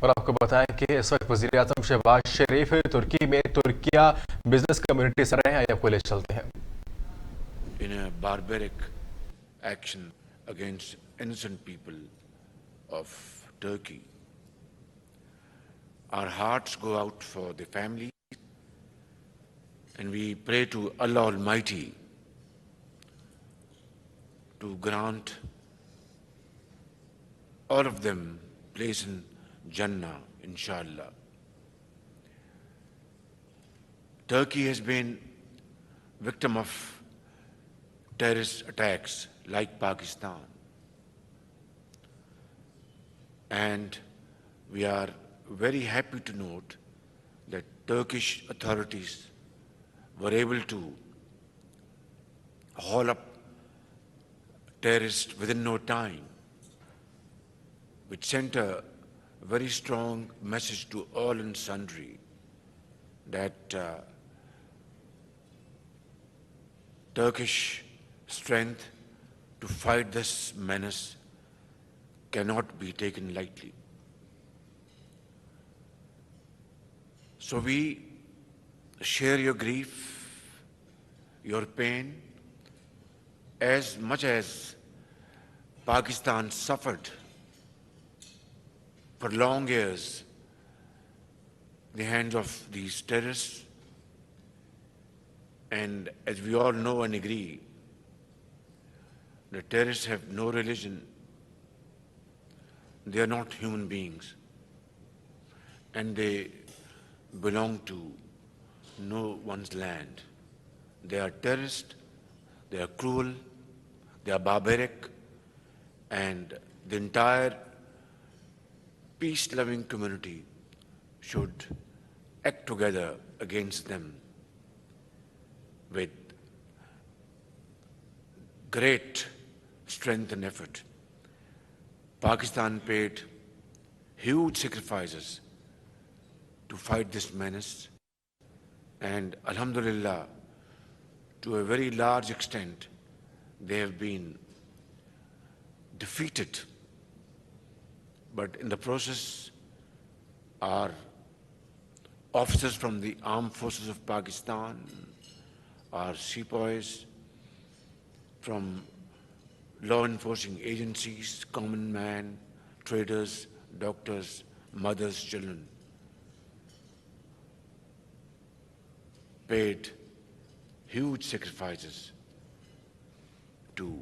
और आपको बताएं कि इस वक्त वज़ीर-ए-आज़म शहबाज शरीफ तुर्की में तुर्किया बिजनेस कम्युनिटी से रहे हैं। आपको ले चलते हैं। In a barbaric action against innocent people of Turkey. Our hearts go out for the family, and we pray to Allah Almighty to grant all of them place in Jannah, inshallah. Turkey has been victim of terrorist attacks like Pakistan. And we are very happy to note that Turkish authorities were able to haul up terrorists within no time, which sent a very strong message to all and sundry that Turkish strength to fight this menace cannot be taken lightly. So we share your grief, your pain, as much as Pakistan suffered for long years the hands of these terrorists. And as we all know and agree, the terrorists have no religion. They are not human beings. And they belong to no one's land. They are terrorists, they are cruel, they are barbaric, and the entire peace-loving community should act together against them with great strength and effort. Pakistan paid huge sacrifices to fight this menace, and Alhamdulillah, to a very large extent, they have been defeated. But in the process, our officers from the armed forces of Pakistan, our sepoys from law enforcing agencies, common man, traders, doctors, mothers, children, paid huge sacrifices to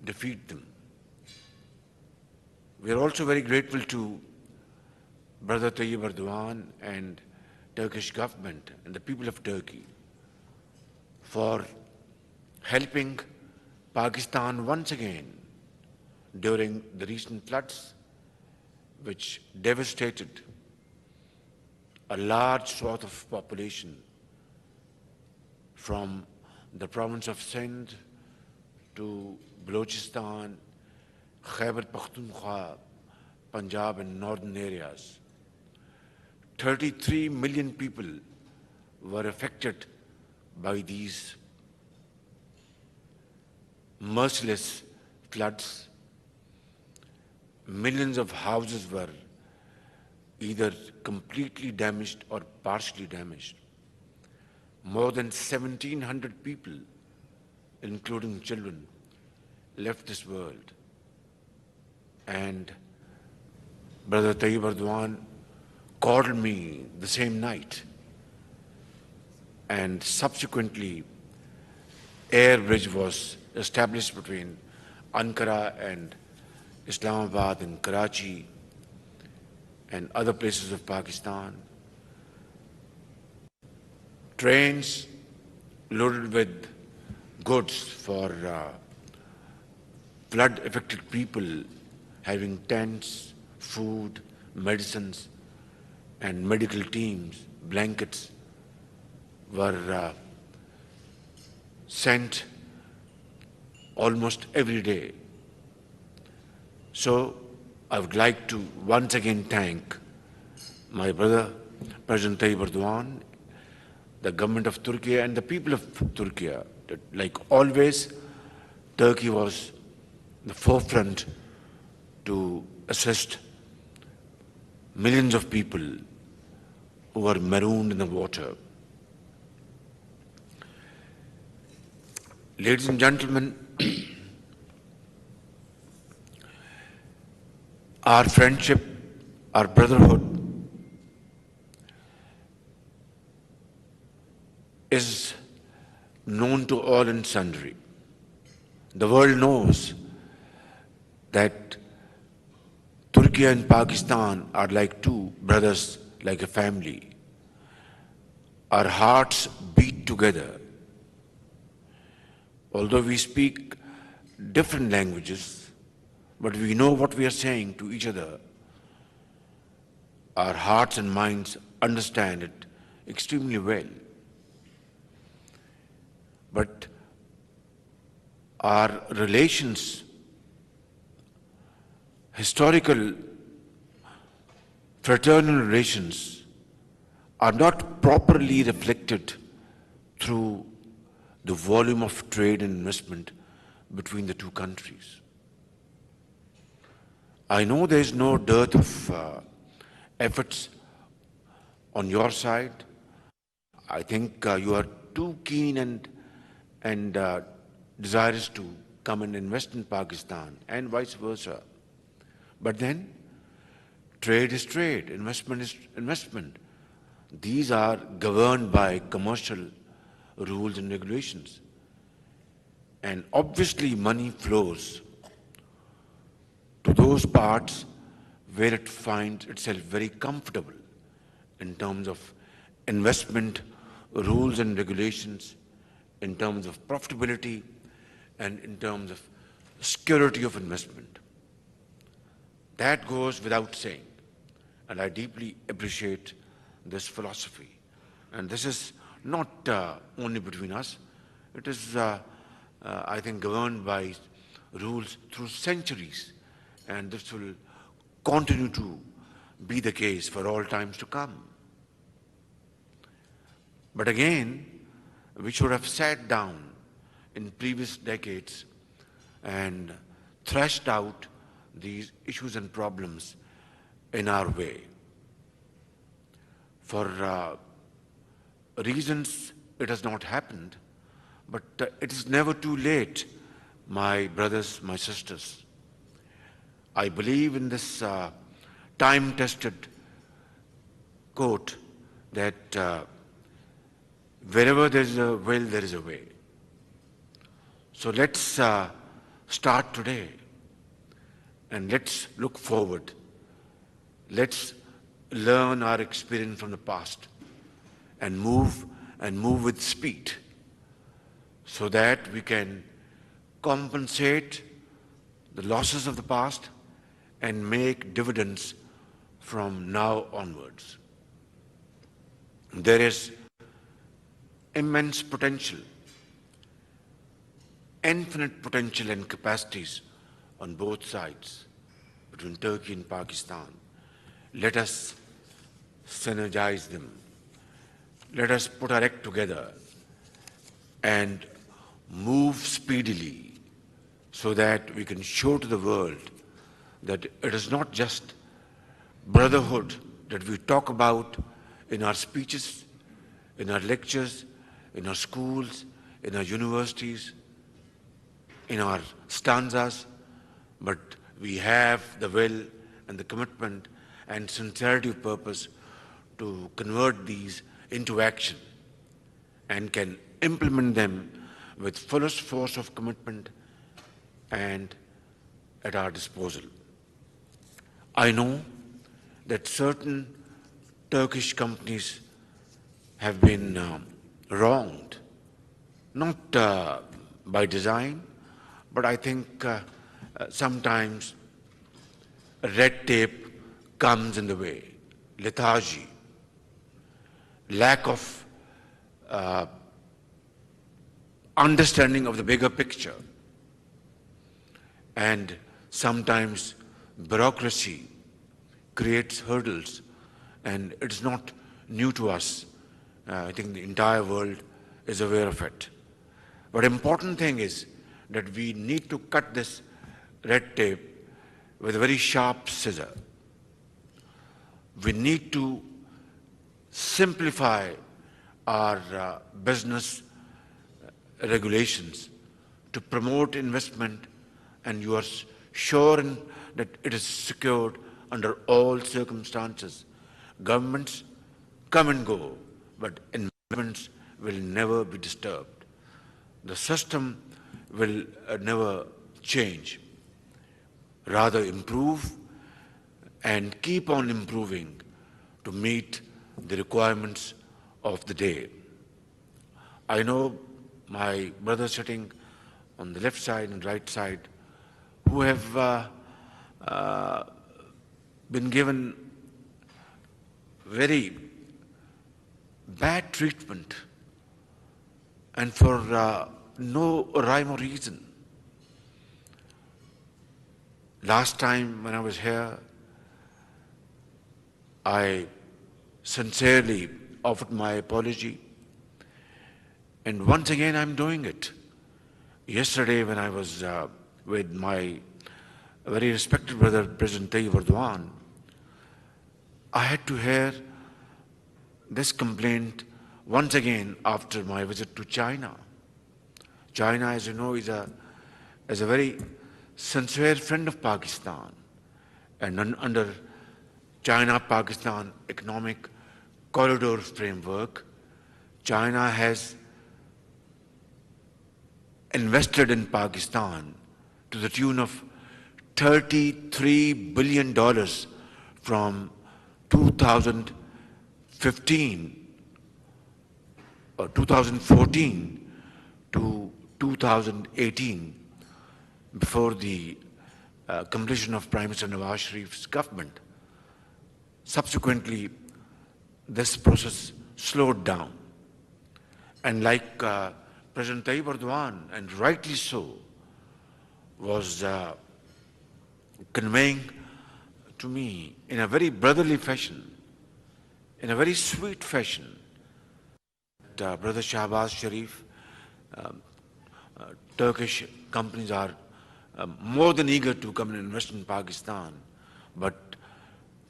defeat them. We are also very grateful to Brother Tayyip Erdogan and Turkish government and the people of Turkey for helping Pakistan once again during the recent floods, which devastated a large swath of population from the province of Sindh to Balochistan, Khyber Pakhtunkhwa, Punjab and northern areas. 33 million people were affected by these merciless floods. Millions of houses were either completely damaged or partially damaged. More than 1,700 people, including children, left this world. And Brother Tayyip Erdogan called me the same night, and subsequently air bridge was established between Ankara and Islamabad and Karachi and other places of Pakistan. Trains loaded with goods for flood-affected people, having tents, food, medicines, and medical teams, blankets, were sent almost every day. So I would like to once again thank my brother, President Tayyip Erdogan, the government of Turkey and the people of Turkey. Like always, Turkey was the forefront to assist millions of people who were marooned in the water. Ladies and gentlemen, our friendship, our brotherhood is known to all and sundry. The world knows that Turkey and Pakistan are like two brothers, like a family. Our hearts beat together. Although we speak different languages, but we know what we are saying to each other. Our hearts and minds understand it extremely well. But our relations, historical fraternal relations, are not properly reflected through the volume of trade and investment between the two countries. I know there is no dearth of efforts on your side. I think you are too keen and desirous to come and invest in Pakistan and vice versa. But then, trade is trade, investment is investment. These are governed by commercial rules and regulations. And obviously money flows to those parts where it finds itself very comfortable in terms of investment rules and regulations, in terms of profitability, and in terms of security of investment. That goes without saying, and I deeply appreciate this philosophy. And this is not only between us, it is, I think, governed by rules through centuries, and this will continue to be the case for all times to come. But again, we should have sat down in previous decades and thrashed out these issues and problems in our way. For reasons it has not happened, but it is never too late, my brothers, my sisters. I believe in this time-tested quote that wherever there is a will, there is a way. So let's start today and let's look forward. Let's learn our experience from the past and move with speed so that we can compensate the losses of the past and make dividends from now onwards. There is immense potential, infinite potential and capacities on both sides between Turkey and Pakistan. Let us synergize them. Let us put our act together and move speedily so that we can show to the world that it is not just brotherhood that we talk about in our speeches, in our lectures, in our schools, in our universities, in our stanzas, but we have the will and the commitment and sincerity of purpose to convert these into action and can implement them with fullest force of commitment and at our disposal. I know that certain Turkish companies have been wronged, not by design, but I think sometimes red tape comes in the way, lethargy, lack of understanding of the bigger picture, and sometimes bureaucracy creates hurdles, and it's not new to us. I think the entire world is aware of it. But important thing is that we need to cut this red tape with a very sharp scissor. We need to simplify our business regulations to promote investment, and you are sure that it is secured under all circumstances. Governments come and go, but investments will never be disturbed. The system will never change, rather improve and keep on improving to meet the requirements of the day. I know my brothers sitting on the left side and right side who have been given very bad treatment and for no rhyme or reason. Last time when I was here, I sincerely offered my apology, and once again I'm doing it. Yesterday when I was with my very respected brother, President Tayyip Erdogan, I had to hear this complaint once again after my visit to China. China, as you know, is a very sincere friend of Pakistan, and under China-Pakistan economic corridor framework, China has invested in Pakistan to the tune of $33 billion from 2015 or 2014 to 2018, before the completion of Prime Minister Nawaz Sharif's government. Subsequently, this process slowed down. And like President Tayyip Erdogan, and rightly so, was conveying to me in a very brotherly fashion, in a very sweet fashion, that Brother Shahbaz Sharif, Turkish companies are more than eager to come and invest in Pakistan, but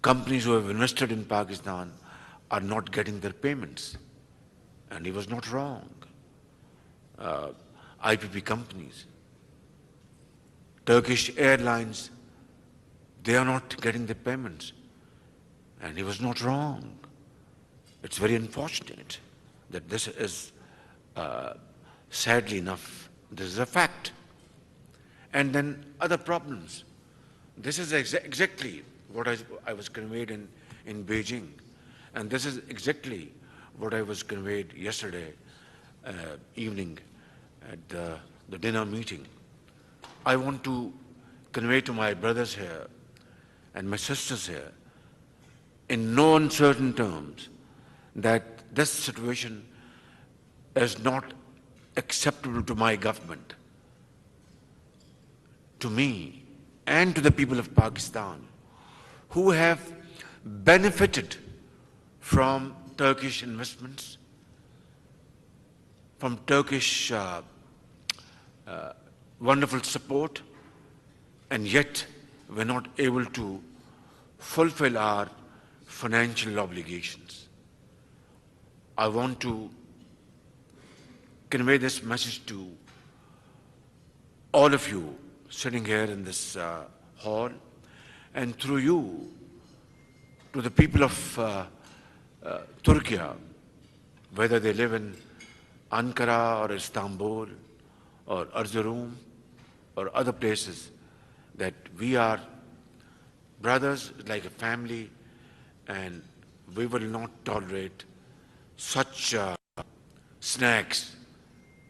companies who have invested in Pakistan are not getting their payments. And he was not wrong. IPP companies, Turkish Airlines, they are not getting the payments. And he was not wrong. It's very unfortunate that this is, sadly enough, this is a fact. And then other problems. This is exactly what I was conveyed in Beijing. And this is exactly what I was conveyed yesterday evening at the dinner meeting. I want to convey to my brothers here and my sisters here in no uncertain terms that this situation is not acceptable to my government, to me, and to the people of Pakistan who have benefited from Turkish investments, from Turkish wonderful support, and yet we're not able to fulfill our financial obligations. I want to convey this message to all of you sitting here in this hall, and through you to the people of Turkey, whether they live in Ankara or Istanbul or Erzurum or other places, that we are brothers like a family, and we will not tolerate such snags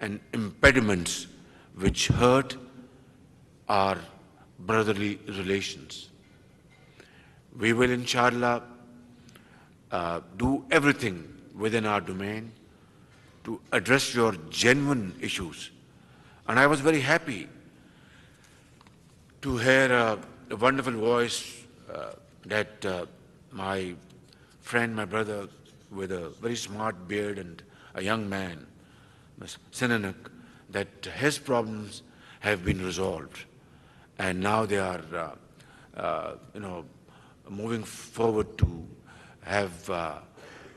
and impediments which hurt our brotherly relations. We will, inshallah, do everything within our domain to address your genuine issues. And I was very happy to hear a wonderful voice that my friend, my brother with a very smart beard and a young man, Mr. Sinanak, that his problems have been resolved. And now they are, moving forward to have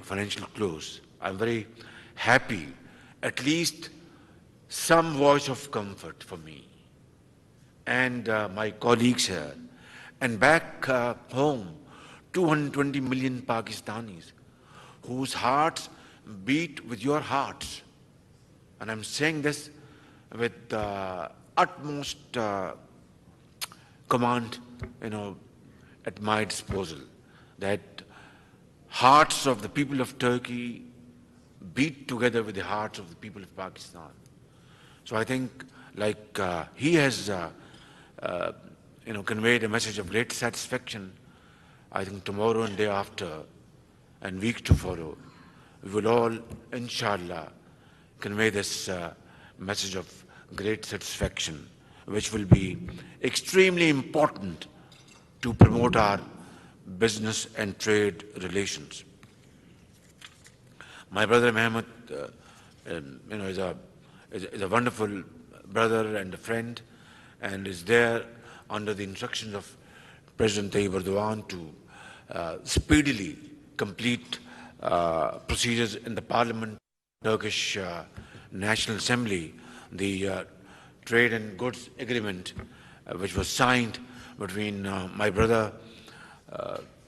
financial close. I'm very happy, at least some voice of comfort for me and my colleagues here. And back home, 220 million Pakistanis whose hearts beat with your hearts. And I'm saying this with utmost command, at my disposal, that hearts of the people of Turkey beat together with the hearts of the people of Pakistan. So I think, like he has, conveyed a message of great satisfaction. I think tomorrow and day after, and week to follow, we will all, inshallah, convey this message of great satisfaction, which will be extremely important to promote our business and trade relations. My brother Mehmet, is a wonderful brother and a friend, and is there under the instructions of President Tayyip Erdogan to speedily complete procedures in the Parliament, Turkish National Assembly, the trade and goods agreement, which was signed between my brother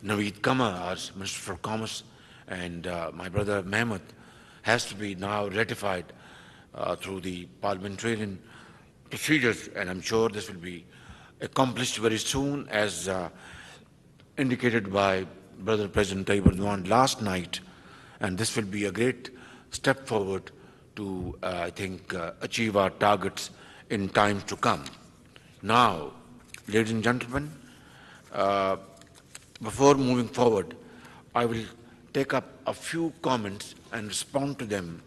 Naveed Kama, our Minister for Commerce, and my brother Mehmet, has to be now ratified through the parliamentarian procedures, and I'm sure this will be accomplished very soon, as indicated by Brother President Tayyip Erdogan last night, and this will be a great step forward to, I think, achieve our targets in times to come. Now, ladies and gentlemen, before moving forward, I will take up a few comments and respond to them,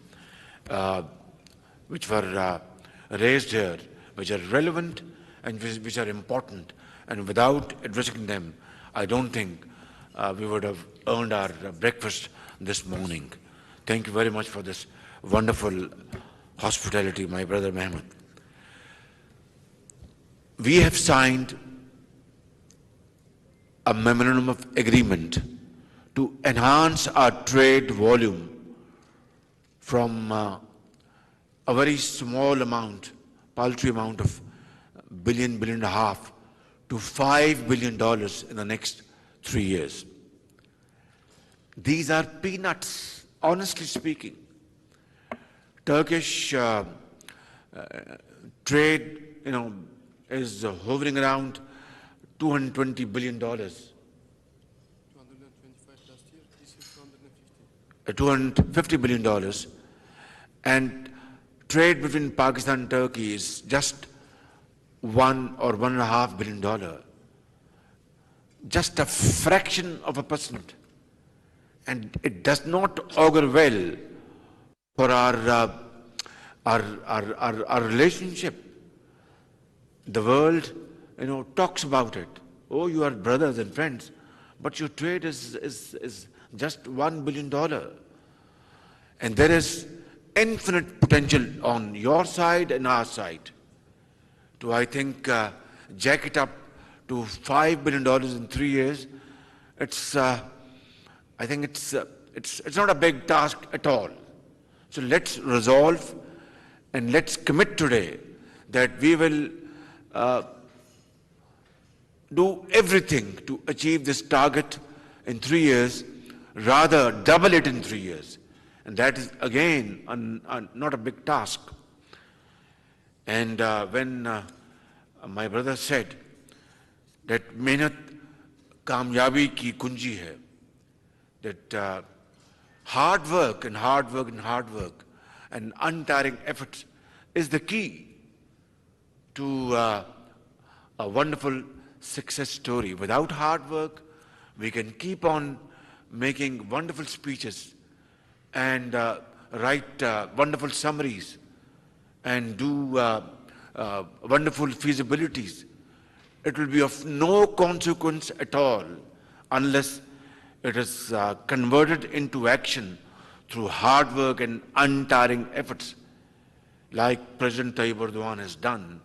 which were raised here, which are relevant and which are important. And without addressing them, I don't think we would have earned our breakfast this morning. Thank you very much for this wonderful hospitality, my brother Mehmet. We have signed a memorandum of agreement to enhance our trade volume from a very small amount, paltry amount of billion and a half, to $5 billion in the next 3 years. These are peanuts, honestly speaking. Turkish trade, is hovering around $220 billion. 225 last year, this is 250. $250 billion. And trade between Pakistan and Turkey is just $1 or $1.5 billion. Just a fraction of a percent. And it does not augur well for our relationship. The world, talks about it. Oh, you are brothers and friends, but your trade is just $1 billion. And there is infinite potential on your side and our side to, I think, jack it up to $5 billion in 3 years. It's, I think it's not a big task at all. So let's resolve and let's commit today that we will do everything to achieve this target in 3 years, rather double it in 3 years. And that is, again, not a big task. And when my brother said that mehnat kamyabi ki kunji hai, that hard work and hard work and hard work and untiring efforts is the key to a wonderful success story. Without hard work, we can keep on making wonderful speeches and write wonderful summaries and do wonderful feasibilities. It will be of no consequence at all unless it is converted into action through hard work and untiring efforts, like President Tayyip Erdogan has done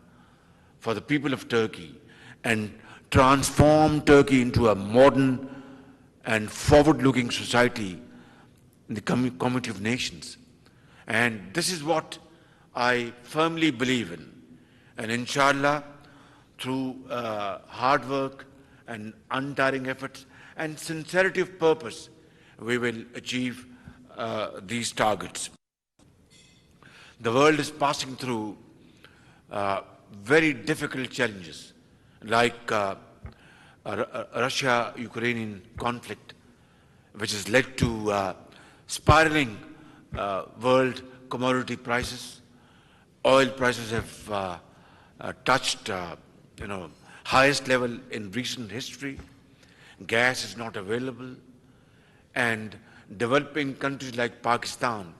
for the people of Turkey and transform Turkey into a modern and forward-looking society in the community of nations. And this is what I firmly believe in. And inshallah, through hard work and untiring efforts and sincerity of purpose, we will achieve these targets. The world is passing through very difficult challenges like Russia-Ukrainian conflict, which has led to spiraling world commodity prices. Oil prices have touched highest level in recent history. Gas is not available, and developing countries like Pakistan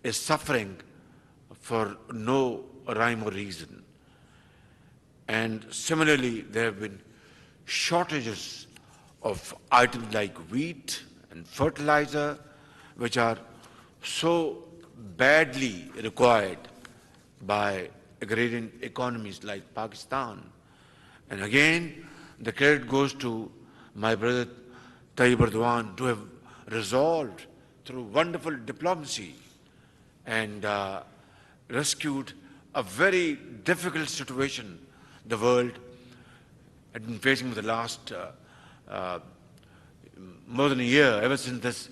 is suffering for no rhyme or reason. And similarly, there have been shortages of items like wheat and fertilizer, which are so badly required by agrarian economies like Pakistan. And again, the credit goes to my brother Tayyip Erdogan to have resolved through wonderful diplomacy and rescued a very difficult situation the world had been facing for the last more than a year, ever since this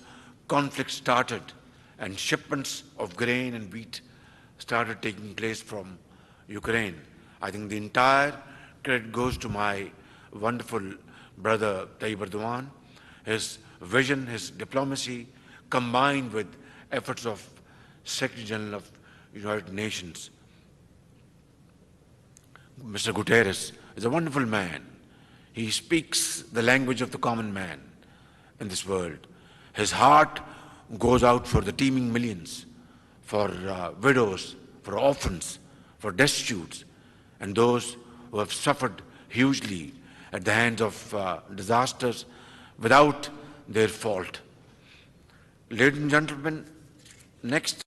conflict started and shipments of grain and wheat started taking place from Ukraine. I think the entire credit goes to my wonderful brother Tayyip Erdogan, his vision, his diplomacy, combined with efforts of Secretary General of United Nations. Mr. Guterres is a wonderful man. He speaks the language of the common man in this world. His heart goes out for the teeming millions, for widows, for orphans, for destitutes, and those who have suffered hugely at the hands of disasters without their fault. Ladies and gentlemen, next,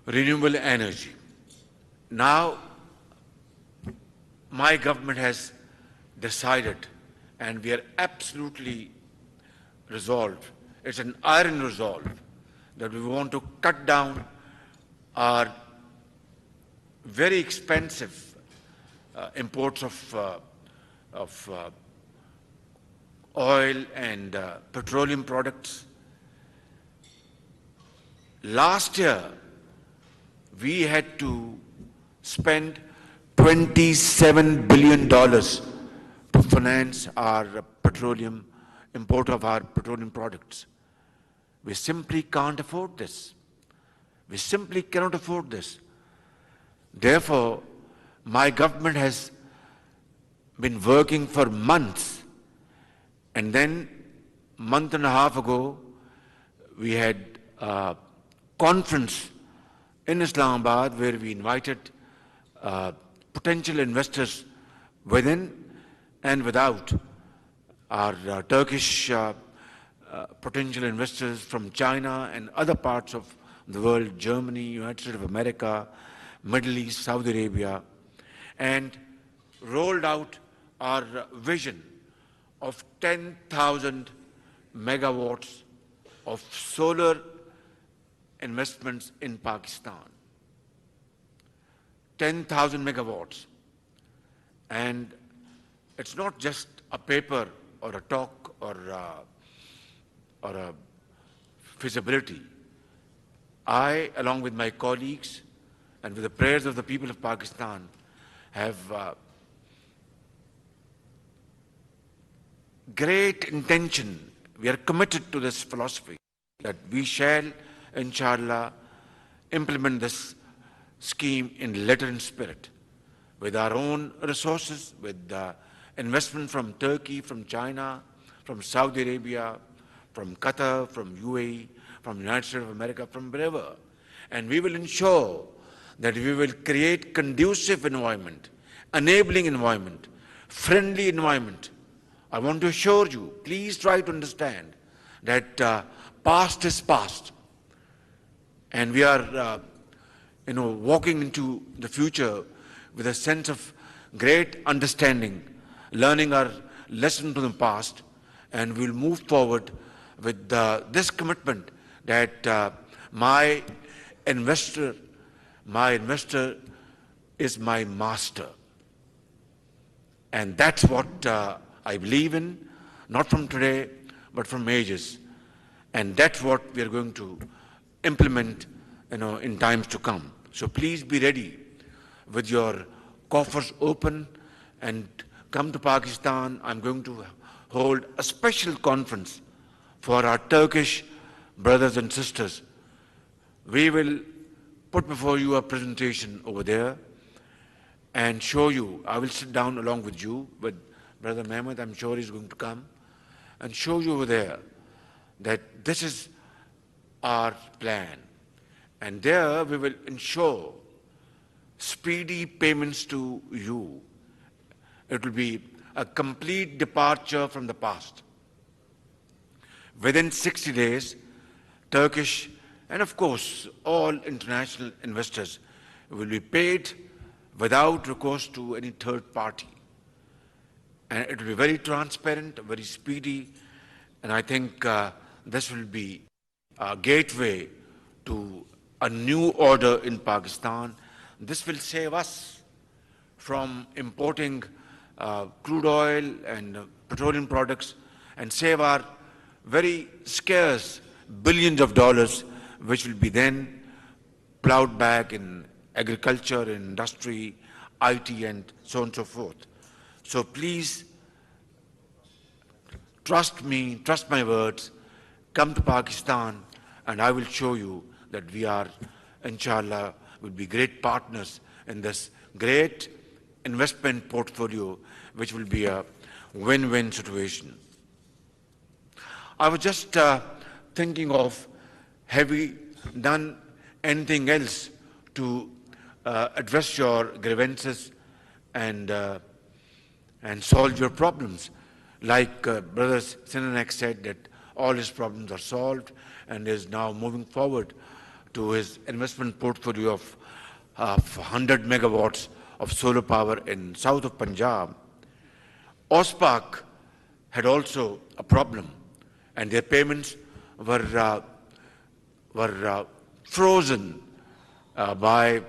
renewable energy. Now, my government has decided, and we are absolutely resolved, it's an iron resolve, that we want to cut down our very expensive imports of oil and petroleum products. Last year, we had to spend $27 billion to finance our petroleum, import of our petroleum products. We simply can't afford this. We simply cannot afford this. Therefore, my government has been working for months, and then a month and a half ago, we had a conference in Islamabad where we invited potential investors within and without, our Turkish potential investors from China and other parts of the world, Germany, United States of America, Middle East, Saudi Arabia, and rolled out our vision of 10,000 megawatts of solar investments in Pakistan. 10,000 megawatts. And it's not just a paper or a talk or a feasibility. I, along with my colleagues and with the prayers of the people of Pakistan, have great intention. We are committed to this philosophy that we shall, inshallah, implement this scheme in letter and spirit with our own resources, with investment from Turkey, from China, from Saudi Arabia, from Qatar, from UAE, from the United States of America, from wherever. And we will ensure that we will create conducive environment, enabling environment, friendly environment. I want to assure you, please try to understand that past is past. And we are walking into the future with a sense of great understanding, learning our lesson from the past, and we'll move forward with this commitment that my investor is my master. And that's what I believe in, not from today, but from ages. And that's what we are going to implement, in times to come. So please be ready with your coffers open and come to Pakistan. I'm going to hold a special conference for our Turkish brothers and sisters. We will put before you a presentation over there and show you. I will sit down along with you, with Brother Mehmet, I'm sure he's going to come, and show you over there that this is our plan. And there we will ensure speedy payments to you. It will be a complete departure from the past. Within 60 days, Turkish and of course all international investors will be paid without recourse to any third party. And it will be very transparent, very speedy, and I think this will be a gateway to a new order in Pakistan. This will save us from importing crude oil and petroleum products and save our very scarce billions of dollars, which will be then plowed back in agriculture, in industry, IT, and so on and so forth. So please, trust me, trust my words, come to Pakistan, and I will show you that we are, inshallah, will be great partners in this great investment portfolio, which will be a win-win situation. I was just thinking of, have we done anything else to address your grievances and solve your problems? Like Brother Sinanek said that all his problems are solved and is now moving forward to his investment portfolio of 100 megawatts of solar power in south of Punjab. OSPAC had also a problem, and their payments were frozen by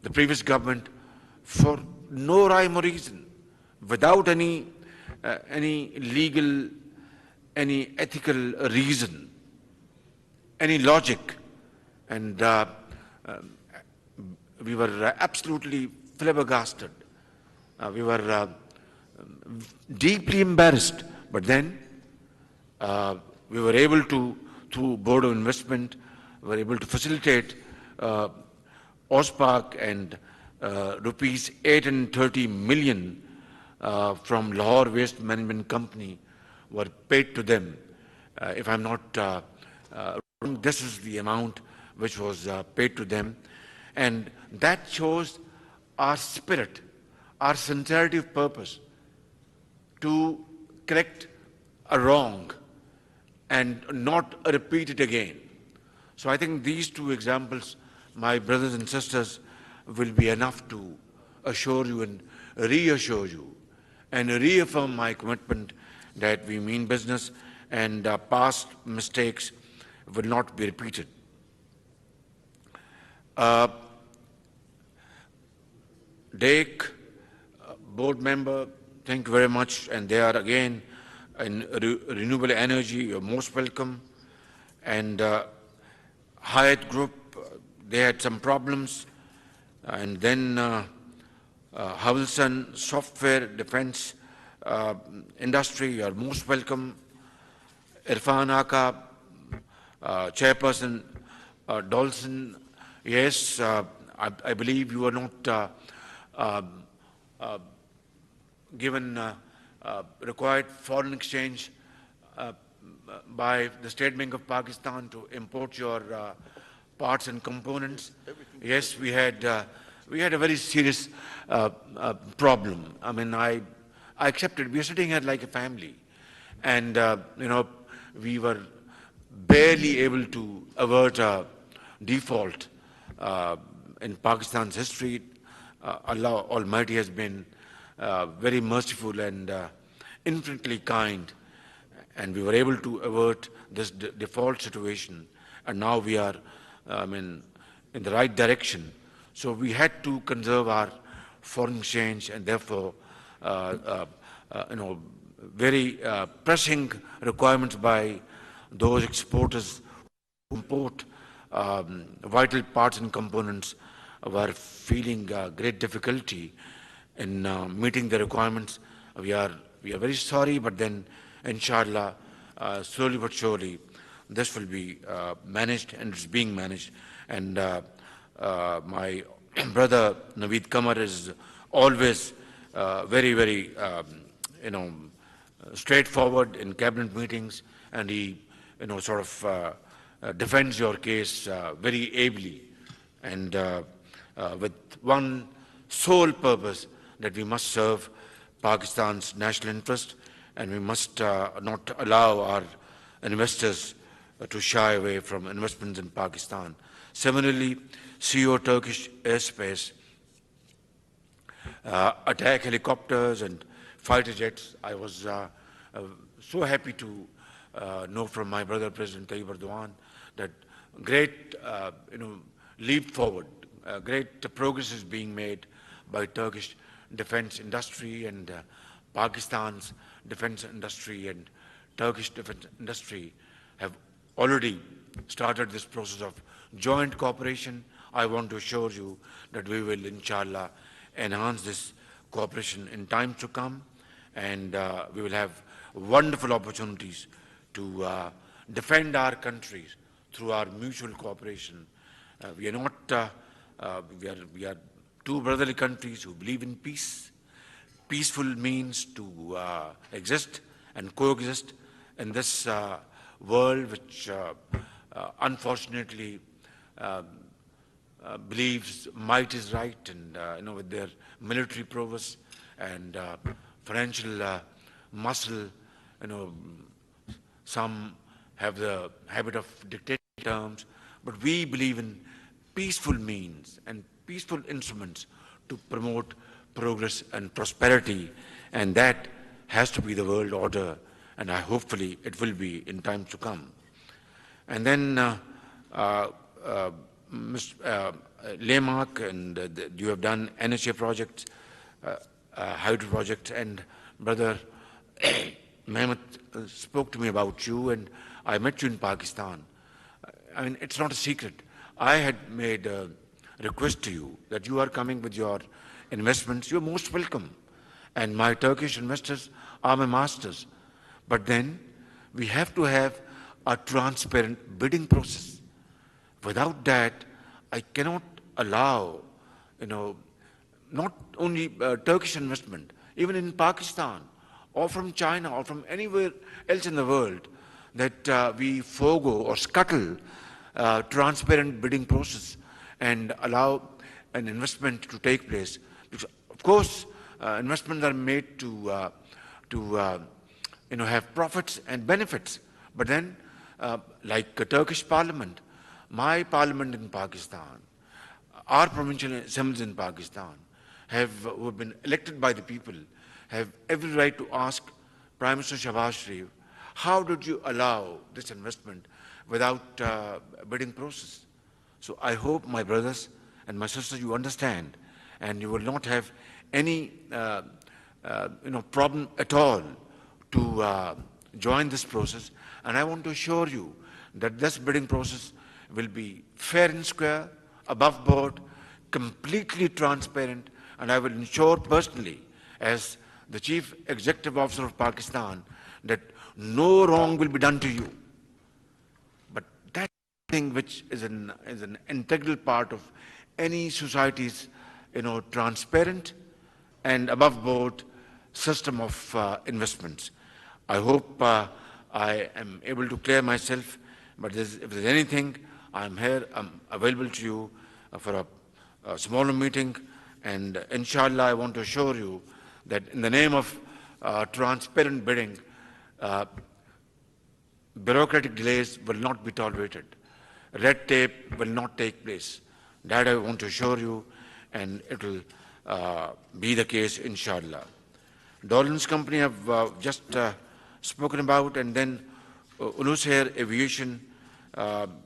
the previous government for no rhyme or reason, without any legal, any ethical reason, any logic. And we were absolutely flabbergasted. We were deeply embarrassed. But then we were able to, through Board of Investment, were able to facilitate OSPAC, and rupees 830 million from Lahore Waste Management Company were paid to them. If I'm not wrong, this is the amount which was paid to them. And that shows our spirit, our sincerity of purpose to correct a wrong and not repeat it again. So I think these two examples, my brothers and sisters, will be enough to assure you and reassure you and reaffirm my commitment that we mean business and past mistakes will not be repeated. DAKE, board member, thank you very much. And they are again in renewable energy, you're most welcome. And Hyatt Group, they had some problems. And then Havelsan Software Defense Industry, you are most welcome. Irfan Aka, Chairperson Dolson, yes, I believe you are not given required foreign exchange by the State Bank of Pakistan to import your parts and components. Yes, we had a very serious problem. I mean, I accepted. We are sitting here like a family, and we were barely able to avert a default in Pakistan's history. Allah Almighty has been very merciful and infinitely kind, and we were able to avert this default situation, and now we are, in the right direction. So we had to conserve our foreign exchange, and therefore, very pressing requirements by those exporters who import vital parts and components were feeling great difficulty in meeting the requirements. We are very sorry, but then, inshallah, slowly but surely, this will be managed, and it's being managed. And my brother Naveed Qamar is always very, straightforward in cabinet meetings, and he, sort of defends your case very ably, and with one sole purpose, that we must serve Pakistan's national interest, and we must not allow our investors to shy away from investments in Pakistan. Similarly, CEO Turkish airspace, attack helicopters and fighter jets. I was so happy to know from my brother President Tayyip Erdogan that great leap forward, great progress is being made by Turkish defense industry, and Pakistan's defense industry and Turkish defense industry have already started this process of joint cooperation. I want to assure you that we will, inshallah, enhance this cooperation in times to come, and we will have wonderful opportunities to defend our countries through our mutual cooperation. We are not, we are two brotherly countries who believe in peace. Peaceful means to exist and coexist in this world which unfortunately believes might is right, and with their military prowess and financial muscle, some have the habit of dictating terms, but we believe in peaceful means and peaceful instruments to promote progress and prosperity, and that has to be the world order, and hopefully it will be in times to come. And then Mr. Laymark, and you have done NHA projects, hydro projects, and Brother Mehmet spoke to me about you, and I met you in Pakistan. I mean, it's not a secret. I had made a request to you that you are coming with your investments. You're most welcome. And my Turkish investors are my masters. But then we have to have a transparent bidding process. Without that, I cannot allow, not only Turkish investment, even in Pakistan, or from China, or from anywhere else in the world, that we forego or scuttle transparent bidding process and allow an investment to take place. Because, of course, investments are made to have profits and benefits. But then, like a Turkish parliament, my parliament in Pakistan, our provincial assemblies in Pakistan, who have been elected by the people, have every right to ask Prime Minister Shahbaz Sharif, how did you allow this investment without bidding process? So I hope, my brothers and my sisters, you understand, and you will not have any problem at all to join this process. And I want to assure you that this bidding process will be fair and square, above board, completely transparent, and I will ensure personally, as the Chief Executive Officer of Pakistan, that no wrong will be done to you. But that thing which is an integral part of any society's, transparent and above board system of investments. I hope I am able to clear myself, but if there's anything, I'm here, I'm available to you for a smaller meeting, and inshallah I want to assure you that in the name of transparent bidding, bureaucratic delays will not be tolerated. Red tape will not take place. That I want to assure you, and it will be the case, inshallah. Dolan's company have just spoken about, and then Ulus Air Aviation.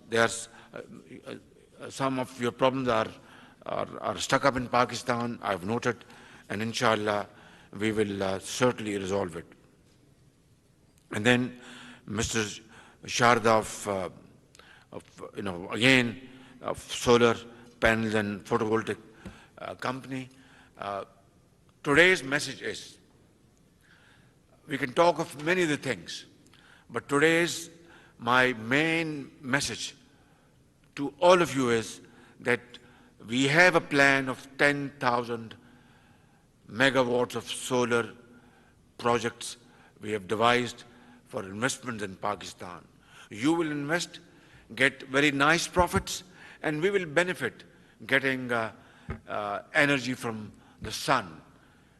There's some of your problems are stuck up in Pakistan. I've noted, and inshallah, we will certainly resolve it. And then Mr. Sharda again, of solar panels and photovoltaic company. Today's message is, we can talk of many other things, but today's my main message to all of you is that we have a plan of 10,000 megawatts of solar projects we have devised for investments in Pakistan. You will invest, get very nice profits, and we will benefit getting energy from the sun.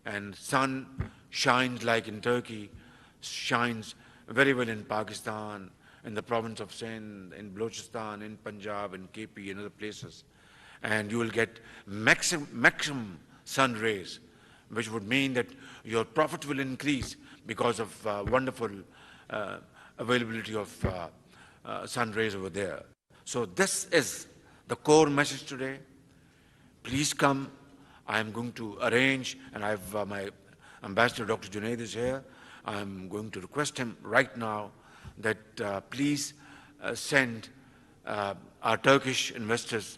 And sun shines like in Turkey, shines very well in Pakistan, in the province of Sindh, in Balochistan, in Punjab, in KP, and other places. And you will get maximum sun rays, which would mean that your profit will increase because of wonderful availability of sun rays over there. So this is the core message today. Please come. I am going to arrange, and I have my ambassador, Dr. Junaid, is here. I am going to request him right now that please send our Turkish investors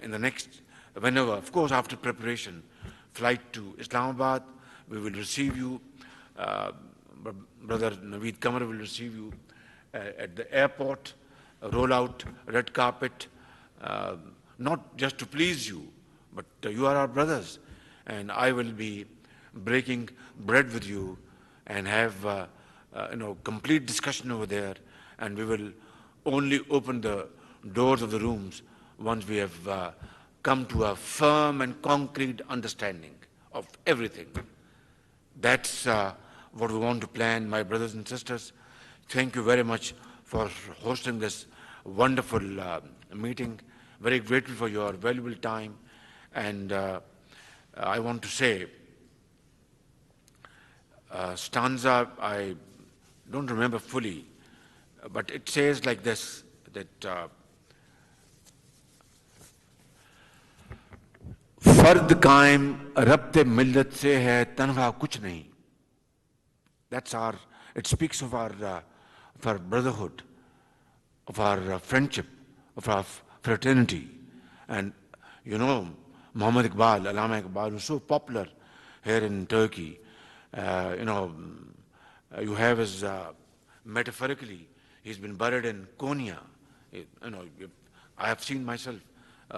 in the next, whenever, of course, after preparation, flight to Islamabad. We will receive you. Brother Naveed Kamar will receive you at the airport, roll out red carpet, not just to please you, but you are our brothers, and I will be breaking bread with you and have complete discussion over there, and we will only open the doors of the rooms once we have come to a firm and concrete understanding of everything. That's what we want to plan, my brothers and sisters. Thank you very much for hosting this wonderful meeting. Very grateful for your valuable time. And I want to say, stanza, I don't remember fully, but it says like this, that फर्द कायम रब्ते मिल्लत से है तन्हा कुछ नहीं. That's our, it speaks of our brotherhood, of our friendship, of our fraternity. And you know, Muhammad Iqbal, Allama Iqbal, was so popular here in Turkey. You have his, metaphorically, he's been buried in Konya. I have seen myself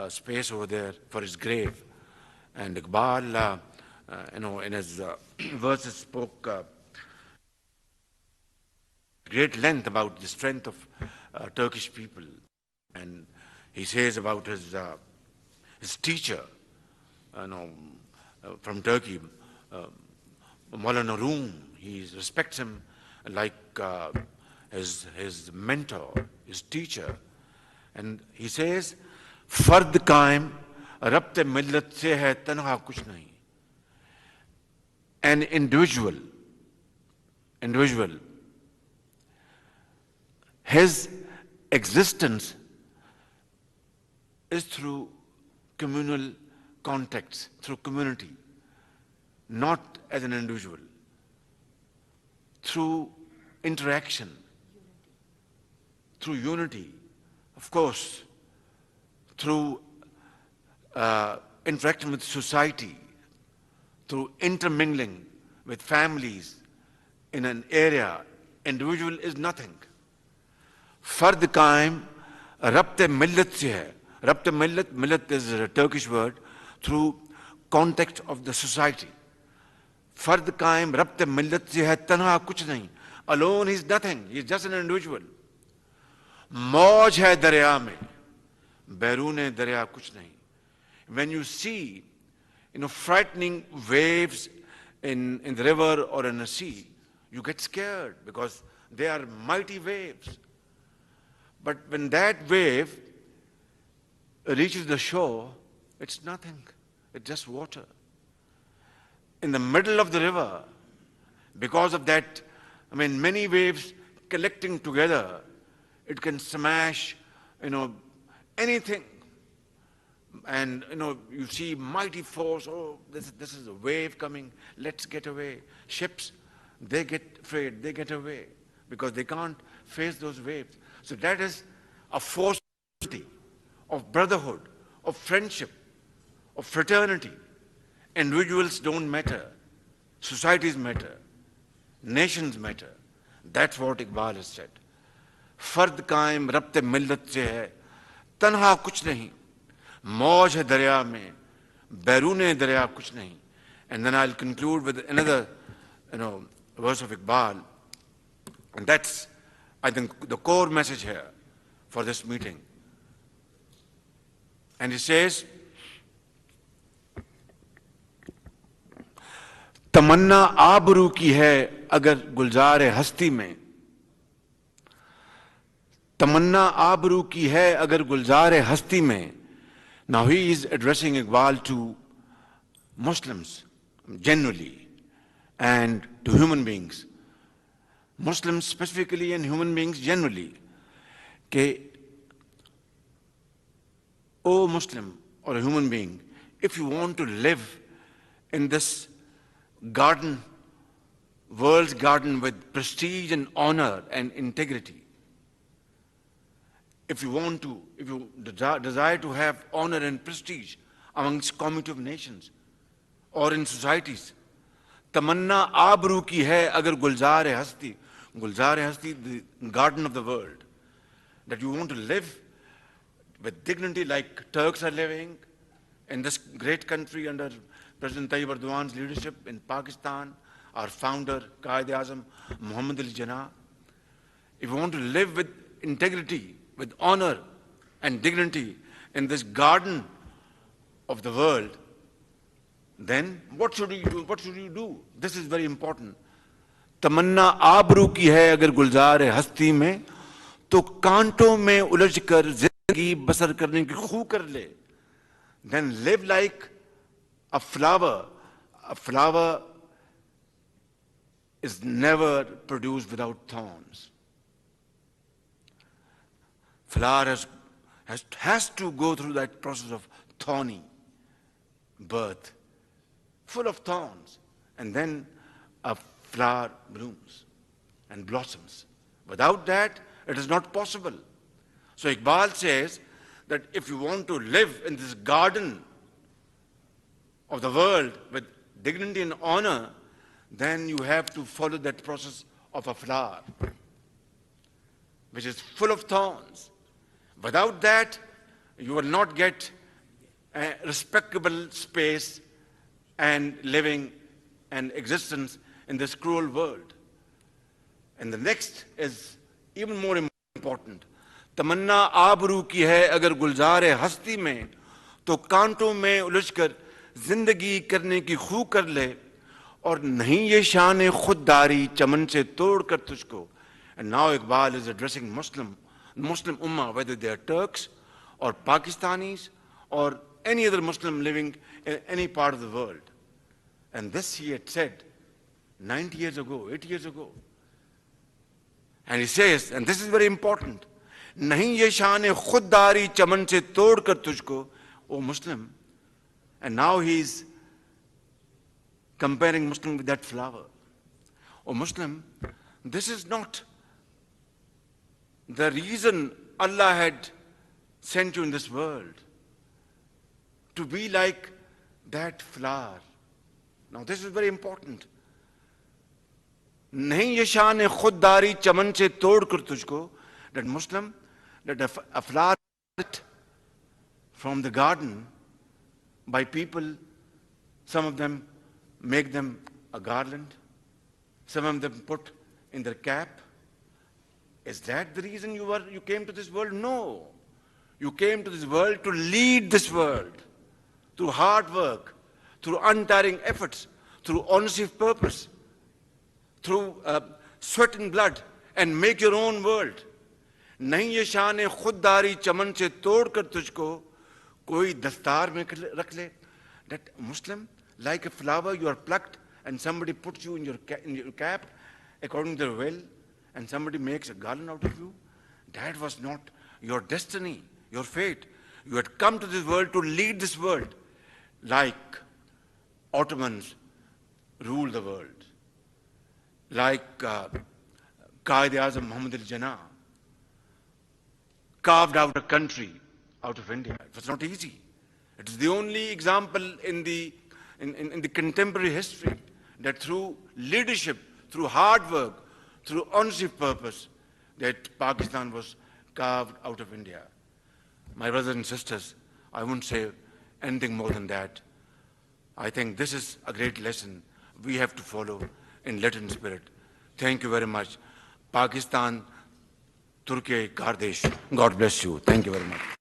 space over there for his grave. And Iqbal, in his verses spoke great length about the strength of Turkish people. And he says about his teacher, from Turkey, Maulana Room. He respects him like his mentor, his teacher. And he says, Fard kaim rabte millat se hai tanha kuch nahi. An individual, his existence is through communal contacts, through community, not as an individual, through interaction, through unity, of course, through interaction with society, through intermingling with families in an area. Individual is nothing. Fard kaim rabte millat se hai. Rabte millat is a Turkish word, through context of the society. Fard kaim rabte millat se hai tanha kuch nahi. Alone he is nothing, he is just an individual. Mauj hai darya mein, bairune darya kuch nahi. When you see, frightening waves in the river or in a sea, you get scared because they are mighty waves. But when that wave reaches the shore, it's nothing. It's just water. In the middle of the river, Because of that, I mean, many waves collecting together, it can smash, anything. And, you see mighty force, oh, this is a wave coming, let's get away. Ships, they get afraid, they get away because they can't face those waves. So that is a force of brotherhood, of friendship, of fraternity. Individuals don't matter. Societies matter. Nations matter. That's what Iqbal has said. फर्द कायम रब्ते मिल्लत से है, तन्हा कुछ नहीं, मौज है दरिया में, बैरूने दरिया कुछ नहीं. And then I'll conclude with another, verse of Iqbal. And that's, I think, the core message here for this meeting. And he says, तमन्ना आबरू की है अगर गुलजार हस्ती में, तमन्ना आबरू की है अगर गुलजार हस्ती में. Now he is addressing Iqbal to Muslims generally and to human beings. Muslims specifically and human beings generally. कि O Muslim or a human being, if you want to live in this garden, world's garden with prestige and honor and integrity, if you desire to have honor and prestige amongst community of nations or in societies, tamanna abru ki hai agar gulzar-e hasti, the garden of the world, that you want to live with dignity like Turks are living in this great country under President Tayyip Erdogan's leadership in Pakistan, our founder, Quaid-e-Azam, Muhammad Ali Jinnah. If you want to live with integrity, with honor and dignity in this garden of the world, then what should you do? What should you do? This is very important. तमन्ना आबरू की है अगर गुलजार हस्ती में, तो कांटों में उलझ कर जिंदगी बसर करने की खू कर ले. Then live like a flower. A flower is never produced without thorns. Flower has to go through that process of thorny birth, full of thorns, and then a flower blooms and blossoms. Without that, it is not possible. So Iqbal says that if you want to live in this garden of the world with dignity and honor, then you have to follow that process of a flower, which is full of thorns. Without that, you will not get a respectable space and living and existence in this cruel world. And the next is even more important. तमन्ना आबरू की है अगर गुलजार हस्ती में, तो कांटों में उलझकर जिंदगी करने की खू कर ले, और नहीं ये शान खुददारी चमन से तोड़ कर तुझको. And now Iqbal is addressing Muslim Ummah, whether they are Turks or Pakistanis or any other Muslim living in any part of the world. And this he had said 90 years ago, 80 years ago. And he says, and this is very important, नहीं ये शान खुददारी चमन से तोड़ कर तुझको, O Muslim. And now he's comparing Muslim with that flower. O Muslim, this is not the reason Allah had sent you in this world, to be like that flower. Now this is very important. नहीं ये शान खुददारी चमन से तोड़ कर तुझको, that Muslim, that a flower from the garden by people, some of them make them a garland, some of them put in their cap. Is that the reason you came to this world? No. You came to this world to lead this world through hard work, through untiring efforts, through honesty of purpose, through sweat and blood, and make your own world. नहीं ये शान खुददारी चमन से तोड़ कर तुझको कोई दस्तार में रख ले. That Muslim, like a flower, you are plucked and somebody puts you in your cap according to their will, and somebody makes a garland out of you, that was not your destiny, your fate. You had come to this world to lead this world like Ottomans ruled the world, like Quaid-e-Azam Muhammad al-Jinnah carved out a country out of India. It was not easy. It is the only example in the contemporary history that through leadership, through hard work, through honest purpose, that Pakistan was carved out of India. My brothers and sisters, I won't say anything more than that. I think this is a great lesson we have to follow in Latin spirit. Thank you very much. Pakistan, Turkey, Kardesh, God bless you. Thank you very much.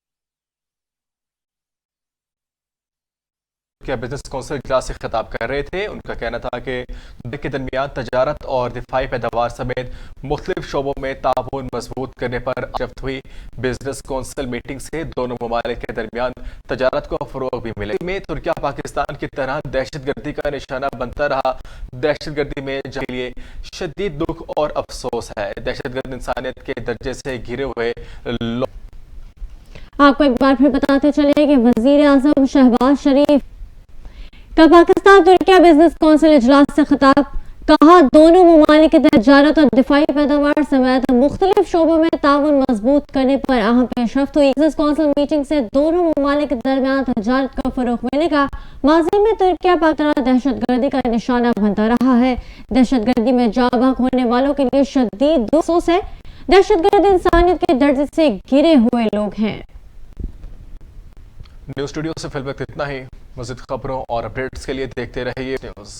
क्या business council इजलास से खिताब कर रहे थे। उनका कहना था कि दुनिया के दरमियान तजारत और दिफाई पैदावार समेत मुख्तलिफ शोबों में ताउन मजबूत करने पर रफ्त हुई। बिजनेस काउंसिल मीटिंग से दोनों ममालिक के दरमियान तजारत को फरोग भी मिले। में तुर्किया पाकिस्तान की तरह दहशतगर्दी का निशाना बनता रहा। दहशतगर्दी में के लिए शदीद दुख और अफसोस है। दहशतगर्द इंसानियत के दर्जे से घिरे हुए आपको एक बार फिर बताते चले कि वजीर आजम शहबाज शरीफ का पाकिस्तान तुर्किया बिजनेस काउंसिल इजलास से खिताब। कहा दोनों ममालिक की तजारत और दिफाई पैदावार समेत मुख्तलिफ शोबों में ताउन मजबूत करने पर अहम पेशरफ्त हुई। बिजनेस काउंसिल मीटिंग से दोनों ममालिक के दरमियान तजारत को फरोग मिलेगा। माजी में तुर्किया पाकिस्तान दहशतगर्दी का निशाना बनता रहा है। दहशतगर्दी में जाँ बहक होने वालों के लिए शदीद अफसोस है। दहशतगर्द इंसानियत के दर्जे से घिरे हुए लोग हैं। न्यूज़ स्टूडियो से फिल वक्त इतना ही। मज़ीद खबरों और अपडेट्स के लिए देखते रहिए न्यूज़।